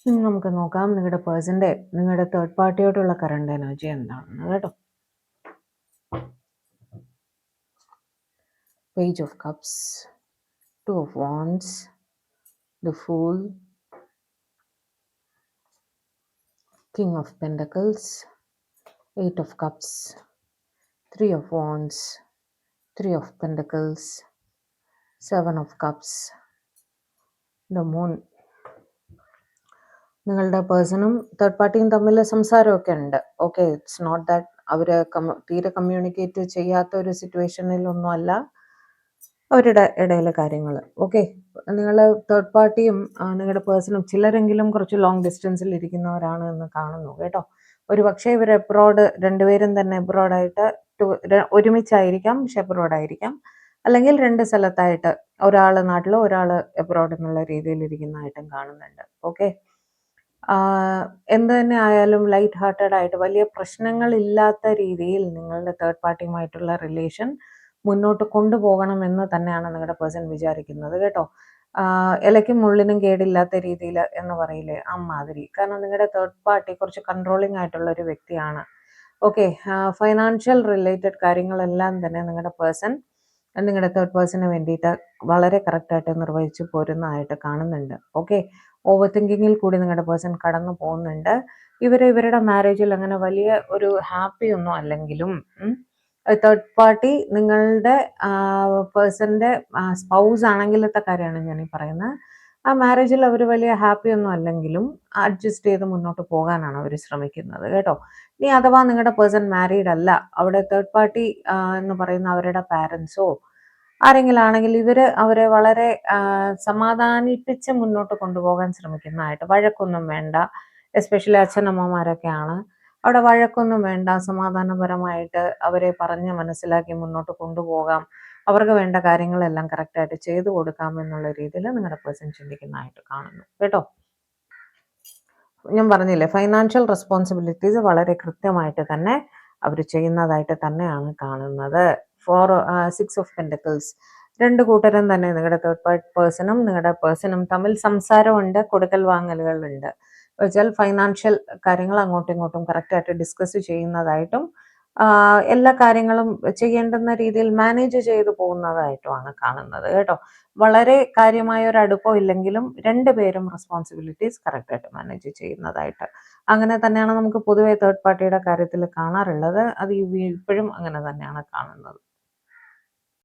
ഇനി നമുക്ക് നോക്കാം നിങ്ങളുടെ പേഴ്സന്റെ നിങ്ങളുടെ തേർഡ് പാർട്ടിയോടുള്ള കറണ്ട് എനർജി എന്താണെന്ന് കേട്ടോ. Page of cups, 2 of wands, the fool, king of pentacles, 8 of cups, 3 of wands, 3 of pentacles, 7 of cups, the moon. നിങ്ങളുടെ പേഴ്സണും തേർഡ് പാർട്ടിയും തമ്മിൽ സംസാരമൊക്കെ ഉണ്ട്. ഓക്കെ, ഇറ്റ്സ് നോട്ട് ദാറ്റ് അവർ തീരെ കമ്മ്യൂണിക്കേറ്റ് ചെയ്യാത്ത ഒരു സിറ്റുവേഷനിലൊന്നും അല്ല അവരുടെ ഇടയിലെ കാര്യങ്ങൾ. ഓക്കെ, നിങ്ങൾ തേർഡ് പാർട്ടിയും നിങ്ങളുടെ പേഴ്സണും ചിലരെങ്കിലും കുറച്ച് ലോങ് ഡിസ്റ്റൻസിൽ ഇരിക്കുന്നവരാണ് എന്ന് കാണുന്നു കേട്ടോ. ഒരു പക്ഷേ ഇവർ എബ്രോഡ്, രണ്ടുപേരും തന്നെ എബ്രോഡായിട്ട് ഒരുമിച്ചായിരിക്കാം, പക്ഷെ എബ്രോഡായിരിക്കാം, അല്ലെങ്കിൽ 2 സ്ഥലത്തായിട്ട്, ഒരാൾ നാട്ടിൽ ഒരാൾ എബ്രോഡ് എന്നുള്ള രീതിയിൽ ഇരിക്കുന്നതായിട്ടും കാണുന്നുണ്ട്. ഓക്കെ, എന്ത് തന്നെ ആയാലും ലൈറ്റ് ഹാർട്ടഡ് ആയിട്ട് വലിയ പ്രശ്നങ്ങളില്ലാത്ത രീതിയിൽ നിങ്ങളുടെ തേർഡ് പാർട്ടിയുമായിട്ടുള്ള റിലേഷൻ മുന്നോട്ട് കൊണ്ടുപോകണം എന്ന് തന്നെയാണ് നിങ്ങളുടെ പേഴ്സൺ വിചാരിക്കുന്നത് കേട്ടോ. ഇലയ്ക്കും മുള്ളിനും കേടില്ലാത്ത രീതിയിൽ എന്ന് പറയില്ലേ, അമ്മാതിരി. കാരണം നിങ്ങളുടെ തേർഡ് പാർട്ടി കുറച്ച് കൺട്രോളിങ് ആയിട്ടുള്ള ഒരു വ്യക്തിയാണ്. ഓക്കെ, ഫൈനാൻഷ്യൽ റിലേറ്റഡ് കാര്യങ്ങളെല്ലാം തന്നെ നിങ്ങളുടെ പേഴ്സൺ നിങ്ങളുടെ തേർഡ് പേഴ്സണിന് വേണ്ടിയിട്ട് വളരെ കറക്റ്റായിട്ട് നിർവഹിച്ചു പോരുന്നതായിട്ട് കാണുന്നുണ്ട്. ഓക്കെ, ഓവർ തിങ്കിങ്ങിൽ കൂടി നിങ്ങളുടെ പേഴ്സൺ കടന്നു പോകുന്നുണ്ട്. ഇവരുടെ മാരേജിൽ അങ്ങനെ വലിയ ഒരു ഹാപ്പി ഒന്നും അല്ലെങ്കിലും തേർഡ് പാർട്ടി നിങ്ങളുടെ പേഴ്സൻ്റെ സ്പൗസ് ആണെങ്കിലത്തെ കാര്യമാണ് ഞാൻ ഈ പറയുന്നത്. ആ മാരേജിൽ അവർ വലിയ ഹാപ്പി ഒന്നും അല്ലെങ്കിലും അഡ്ജസ്റ്റ് ചെയ്ത് മുന്നോട്ട് പോകാനാണ് അവർ ശ്രമിക്കുന്നത് കേട്ടോ. ഇനി അഥവാ നിങ്ങളുടെ പേഴ്സൺ മാരീഡ് അല്ല, അവിടെ തേർഡ് പാർട്ടി എന്ന് പറയുന്ന അവരുടെ പാരൻസോ ആരെങ്കിലും ആണെങ്കിൽ അവരെ വളരെ സമാധാനിപ്പിച്ച് മുന്നോട്ട് കൊണ്ടുപോകാൻ ശ്രമിക്കുന്നതായിട്ട്. വഴക്കൊന്നും വേണ്ട, എസ്പെഷ്യലി അച്ഛനമ്മമാരൊക്കെയാണ്. അവിടെ വഴക്കൊന്നും വേണ്ട, സമാധാനപരമായിട്ട് അവരെ പറഞ്ഞ് മനസ്സിലാക്കി മുന്നോട്ട് കൊണ്ടുപോകാം, അവർക്ക് വേണ്ട കാര്യങ്ങളെല്ലാം കറക്റ്റായിട്ട് ചെയ്തു കൊടുക്കാം എന്നുള്ള രീതിയിൽ നിങ്ങളുടെ പേഴ്സൺ ചിന്തിക്കുന്നതായിട്ട് കാണുന്നു കേട്ടോ. ഞാൻ പറഞ്ഞില്ലേ, ഫൈനാൻഷ്യൽ റെസ്പോൺസിബിലിറ്റീസ് വളരെ കൃത്യമായിട്ട് തന്നെ അവർ ചെയ്യുന്നതായിട്ട് തന്നെയാണ് കാണുന്നത്. 6 of Pentacles, 2 കൂട്ടരും തന്നെ നിങ്ങളുടെ തേർഡ് പേഴ്സണും നിങ്ങളുടെ പേഴ്സണും തമ്മിൽ സംസാരമുണ്ട്, കൊടുക്കൽ വാങ്ങലുകളുണ്ട്. വെച്ചാൽ ഫൈനാൻഷ്യൽ കാര്യങ്ങൾ അങ്ങോട്ടും ഇങ്ങോട്ടും കറക്റ്റായിട്ട് ഡിസ്കസ് ചെയ്യുന്നതായിട്ടും എല്ലാ കാര്യങ്ങളും ചെയ്യേണ്ടുന്ന രീതിയിൽ മാനേജ് ചെയ്തു പോകുന്നതായിട്ടുമാണ് കാണുന്നത് കേട്ടോ. വളരെ കാര്യമായ ഒരു അടുപ്പം ഇല്ലെങ്കിലും 2 പേരും റെസ്പോൺസിബിലിറ്റീസ് കറക്റ്റായിട്ട് മാനേജ് ചെയ്യുന്നതായിട്ട് അങ്ങനെ തന്നെയാണ് നമുക്ക് പൊതുവെ തേർഡ് പാർട്ടിയുടെ കാര്യത്തിൽ കാണാറുള്ളത്. അത് ഇപ്പോഴും അങ്ങനെ തന്നെയാണ് കാണുന്നത്.